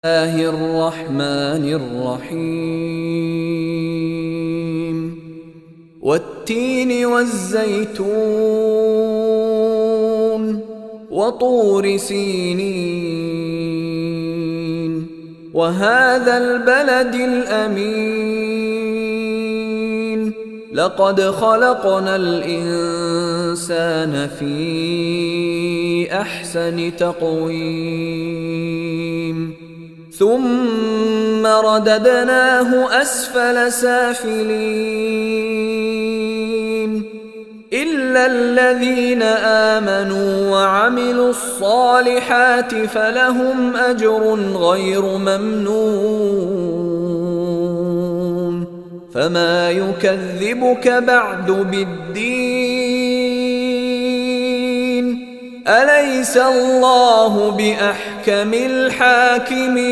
الله الرحمن الرحيم والتين والزيتون وطور سينين وهذا البلد الأمين لقد خلقنا الإنسان في أحسن تقويم ثم رددناه أسفل سافلين إلا الذين آمنوا وعملوا الصالحات فلهم أجر غير ممنون فما يكذبك بعد بالدين أليس الله بأحكم الحاكمين